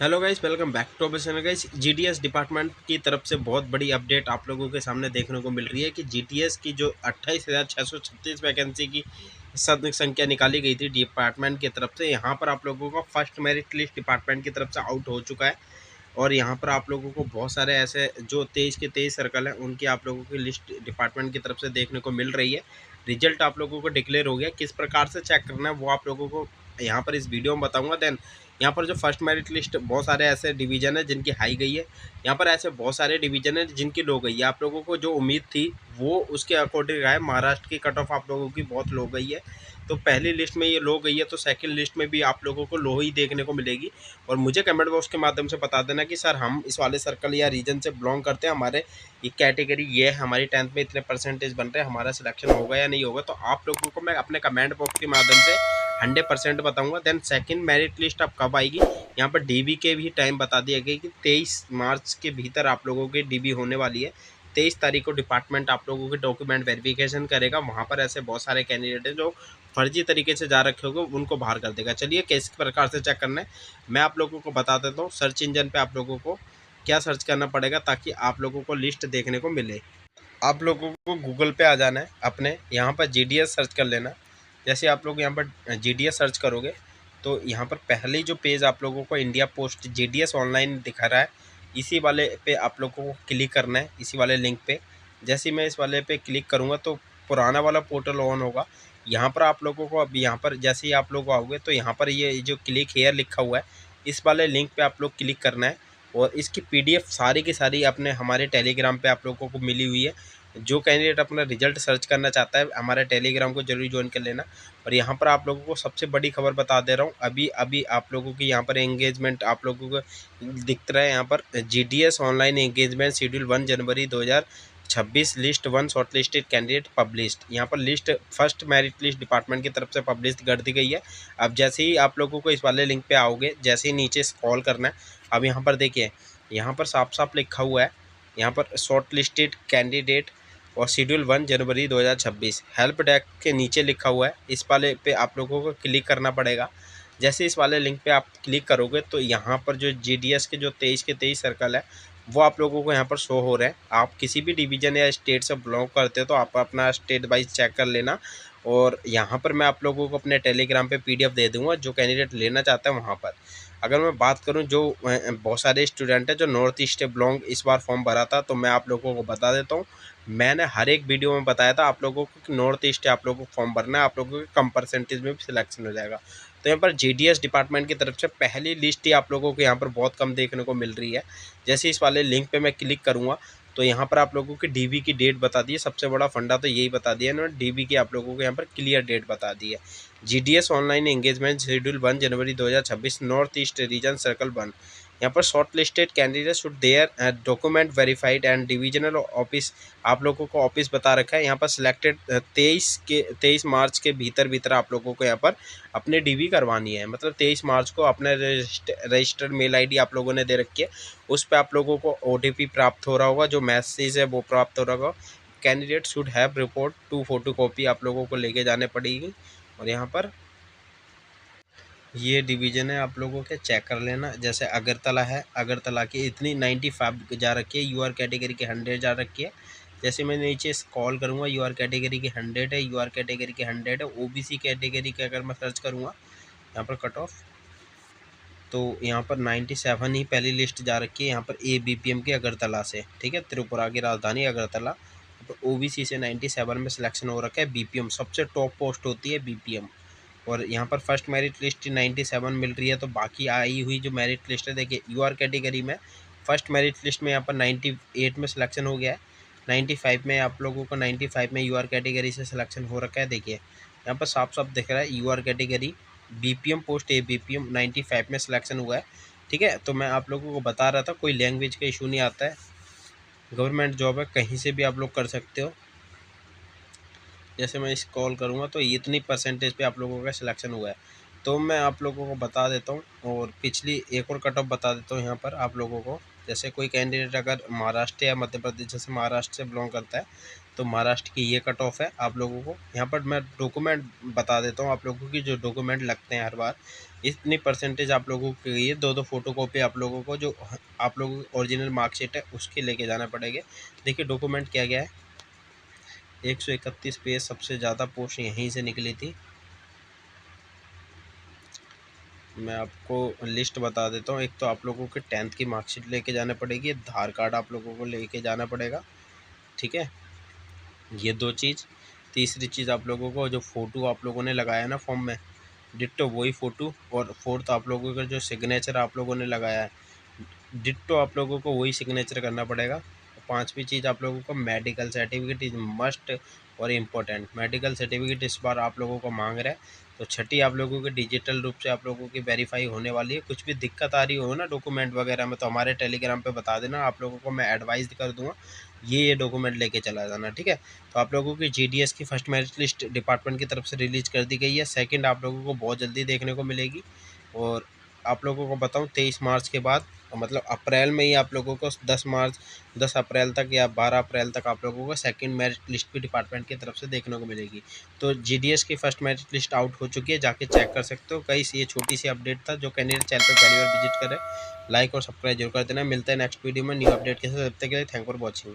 Hello guys, welcome back to our channel guys. GDS department की तरफ से बहुत बड़ी अपडेट आप लोगों के सामने देखने को मिल रही है कि जीडीएस की जो 28,636 वैकेंसी की संख्या निकाली गई थी डिपार्टमेंट की तरफ से, यहाँ पर आप लोगों का फर्स्ट मेरिट लिस्ट डिपार्टमेंट की तरफ से आउट हो चुका है। और यहाँ पर आप लोगों को बहुत सारे ऐसे जो 23 के 23 सर्कल हैं उनकी आप लोगों की लिस्ट डिपार्टमेंट की तरफ से देखने को मिल रही है। रिजल्ट आप लोगों को डिक्लेयर हो गया, किस प्रकार से चेक करना है वो आप लोगों को यहाँ पर इस वीडियो में बताऊंगा। देन यहाँ पर जो फर्स्ट मेरिट लिस्ट बहुत सारे ऐसे डिवीजन है जिनकी हाई गई है, यहाँ पर ऐसे बहुत सारे डिवीजन है जिनकी लो गई है। आप लोगों को जो उम्मीद थी वो उसके अकॉर्डिंग है। महाराष्ट्र की कट ऑफ आप लोगों की बहुत लो गई है, तो पहली लिस्ट में ये लो गई है तो सेकंड लिस्ट में भी आप लोगों को लो ही देखने को मिलेगी। और मुझे कमेंट बॉक्स के माध्यम से बता देना कि सर हम इस वाले सर्कल या रीजन से बिलोंग करते हैं, हमारे ये कैटेगरी ये है, हमारी 10th में इतने परसेंटेज बन रहे हैं, हमारा सिलेक्शन होगा या नहीं होगा। तो आप लोगों को मैं अपने कमेंट बॉक्स के माध्यम से 100% बताऊंगा। देन सेकंड मेरिट लिस्ट अब कब आएगी, यहाँ पर डीबी के भी टाइम बता दिया गया कि 23 मार्च के भीतर आप लोगों की डीबी होने वाली है। 23 तारीख को डिपार्टमेंट आप लोगों के डॉक्यूमेंट वेरिफिकेशन करेगा। वहाँ पर ऐसे बहुत सारे कैंडिडेट हैं जो फर्जी तरीके से जा रखे होंगे, उनको बाहर कर देगा। चलिए किस प्रकार से चेक करना है मैं आप लोगों को बता देता हूँ। सर्च इंजन पे आप लोगों को क्या सर्च करना पड़ेगा ताकि आप लोगों को लिस्ट देखने को मिले। आप लोगों को गूगल पे आ जाना है, अपने यहाँ पर जीडीएस सर्च कर लेना। जैसे आप लोग यहाँ पर जीडीएस सर्च करोगे तो यहाँ पर पहले जो पेज आप लोगों को इंडिया पोस्ट जीडीएस ऑनलाइन दिखा रहा है, इसी वाले पे आप लोगों को क्लिक करना है, इसी वाले लिंक पे। जैसे मैं इस वाले पे क्लिक करूँगा तो पुराना वाला पोर्टल ऑन होगा। यहाँ पर आप लोगों को अब यहाँ पर जैसे ही आप लोग आओगे तो यहाँ पर ये जो क्लिक हेयर लिखा हुआ है, इस वाले लिंक पे आप लोग क्लिक करना है। और इसकी पीडीएफ सारी की सारी अपने हमारे टेलीग्राम पे आप लोगों को मिली हुई है। जो कैंडिडेट अपना रिजल्ट सर्च करना चाहता है हमारे टेलीग्राम को जरूर ज्वाइन कर लेना। और यहाँ पर आप लोगों को सबसे बड़ी खबर बता दे रहा हूँ, अभी अभी आप लोगों की यहाँ पर एंगेजमेंट आप लोगों को दिख रहा है। यहाँ पर जीडीएस ऑनलाइन एंगेजमेंट शेड्यूल 1 जनवरी 2026 list 1 short listed candidate published. यहाँ पर list first merit list department की तरफ से पब्लिश कर दी गई है। अब जैसे ही आप लोगों को इस वाले लिंक पे आओगे, जैसे ही नीचे स्क्रॉल करना है, अब यहाँ पर देखिए यहाँ पर साफ साफ लिखा हुआ है, यहाँ पर शॉर्ट लिस्टेड कैंडिडेट और शेड्यूल 1 जनवरी 2026 हेल्प डेस्क के नीचे लिखा हुआ है। इस वाले पे आप लोगों को क्लिक करना पड़ेगा। जैसे इस वाले लिंक पे आप क्लिक करोगे तो यहाँ पर जो जीडीएस के जो 23 के 23 सर्कल है वो आप लोगों को यहाँ पर शो हो रहे हैं। आप किसी भी डिवीजन या स्टेट से बिलोंग करते हो तो आप अपना स्टेट वाइज चेक कर लेना। और यहाँ पर मैं आप लोगों को अपने टेलीग्राम पे पीडीएफ दे दूँगा, जो कैंडिडेट लेना चाहता है वहाँ पर। अगर मैं बात करूँ जो बहुत सारे स्टूडेंट हैं जो नॉर्थ ईस्ट से बिलोंग इस बार फॉर्म भरा था, तो मैं आप लोगों को बता देता हूँ। मैंने हर एक वीडियो में बताया था आप लोगों को कि नॉर्थ ईस्ट आप लोगों को फॉर्म भरना है, आप लोगों के कम परसेंटेज में भी सिलेक्शन हो जाएगा। तो यहाँ पर जीडीएस डिपार्टमेंट की तरफ से पहली लिस्ट ही आप लोगों को यहाँ पर बहुत कम देखने को मिल रही है। जैसे इस वाले लिंक पे मैं क्लिक करूँगा तो यहाँ पर आप लोगों की डीबी की डेट बता दी है। सबसे बड़ा फंडा तो यही बता दिया इन्होंने, डीबी की आप लोगों को यहाँ पर क्लियर डेट बता दी है। जीडीएस ऑनलाइन एंगेजमेंट शेड्यूल 1 जनवरी 2026 नॉर्थ ईस्ट रीजन सर्कल 1। यहाँ पर short listed candidate should their document verified and divisional office आप लोगों को ऑफिस बता रखा है। यहाँ पर सिलेक्टेड 23 मार्च के भीतर भीतर आप लोगों को यहाँ पर अपने डीबी करवानी है। मतलब 23 मार्च को अपने रजिस्टर्ड मेल आईडी आप लोगों ने दे रखी है, उस पर आप लोगों को ओटीपी प्राप्त हो रहा होगा, जो मैसेज है वो प्राप्त हो रहा होगा। Candidate should have report 2 photo copy आप लोगों को लेके जाने पड़ेगी। और यहाँ पर ये डिवीज़न है, आप लोगों के चेक कर लेना। जैसे अगरतला है, अगरतला की इतनी 95 जा रखी है, यूआर कैटेगरी की 100 जा रखी है। जैसे मैं नीचे स्क्रॉल करूँगा यूआर कैटेगरी की 100 है, यूआर कैटेगरी की 100 है। ओबीसी कैटेगरी के अगर मैं सर्च करूँगा यहाँ पर कट ऑफ, तो यहाँ पर 97 ही पहली लिस्ट जा रखी है। यहाँ पर ABPM के अगरतला से, ठीक है, त्रिपुरा की राजधानी अगरतला। तो ओबीसी से 97 में सिलेक्शन हो रखा है। बीपीएम सबसे टॉप पोस्ट होती है बीपीएम। और यहाँ पर फर्स्ट मेरिट लिस्ट 97 मिल रही है। तो बाकी आई हुई जो मेरिट लिस्ट है, देखिए यूआर कैटेगरी में फर्स्ट मेरिट लिस्ट में यहाँ पर 98 में सिलेक्शन हो गया है। 95 में आप लोगों को 95 में यूआर कैटेगरी से सिलेक्शन हो रखा है। देखिए यहाँ पर साफ साफ दिख रहा है UR category BPM post ABPM 95 में सिलेक्शन हुआ है। ठीक है, तो मैं आप लोगों को बता रहा था कोई लैंग्वेज का इशू नहीं आता है, गवर्नमेंट जॉब है, कहीं से भी आप लोग कर सकते हो। जैसे मैं इस कॉल करूँगा तो इतनी परसेंटेज पे आप लोगों का सिलेक्शन हुआ है। तो मैं आप लोगों को बता देता हूँ और पिछली एक और कट ऑफ बता देता हूँ यहाँ पर आप लोगों को। जैसे कोई कैंडिडेट अगर महाराष्ट्र या मध्य प्रदेश, जैसे महाराष्ट्र से बिलोंग करता है तो महाराष्ट्र की ये कट ऑफ है आप लोगों को। यहाँ पर मैं डॉक्यूमेंट बता देता हूँ आप लोगों की, जो डॉक्यूमेंट लगते हैं हर बार। इतनी परसेंटेज आप लोगों के लिए दो दो फोटो कॉपी आप लोगों को जो आप लोगों की ओरिजिनल मार्कशीट है उसके लेके जाना पड़ेगा। देखिए डॉक्यूमेंट क्या क्या है। 131 पेज सबसे ज़्यादा पोस्ट यहीं से निकली थी। मैं आपको लिस्ट बता देता हूँ। एक तो आप लोगों के 10th की मार्कशीट लेके जाना पड़ेगी, आधार कार्ड आप लोगों को लेके जाना पड़ेगा, ठीक है, ये दो चीज़। तीसरी चीज़ आप लोगों को जो फ़ोटो आप लोगों ने लगाया ना फॉर्म में, डिट्टो वही फ़ोटो। और फोर्थ आप लोगों का जो सिग्नेचर आप लोगों ने लगाया है, डिट्टो आप लोगों को वही सिग्नेचर करना पड़ेगा। पांचवी चीज़ आप लोगों को मेडिकल सर्टिफिकेट इज मस्ट और इम्पोर्टेंट। मेडिकल सर्टिफिकेट इस बार आप लोगों को मांग रहा है। तो छठी आप लोगों की डिजिटल रूप से आप लोगों की वेरीफाई होने वाली है। कुछ भी दिक्कत आ रही हो ना डॉक्यूमेंट वगैरह में, तो हमारे टेलीग्राम पे बता देना, आप लोगों को मैं एडवाइस कर दूंगा ये डॉक्यूमेंट लेके चला जाना, ठीक है। तो आप लोगों की जीडीएस की फर्स्ट मेरिट लिस्ट डिपार्टमेंट की तरफ से रिलीज कर दी गई है। सेकंड आप लोगों को बहुत जल्दी देखने को मिलेगी। और आप लोगों को बताऊं 23 मार्च के बाद, मतलब अप्रैल में ही आप लोगों को 10 अप्रैल तक या 12 अप्रैल तक आप लोगों को सेकंड मेरिट लिस्ट भी डिपार्टमेंट की तरफ से देखने को मिलेगी। तो जीडीएस की फर्स्ट मेरिट लिस्ट आउट हो चुकी है, जाके चेक कर सकते हो। कई ये छोटी सी अपडेट था। जो कैंडिडेट चैनल पर पहली बार विजिट करे, लाइक और सब्सक्राइब जरूर कर देना। मिलता है नेक्स्ट वीडियो में न्यू अपडेट के साथ। तब तक के लिए थैंक फॉर वॉचिंग।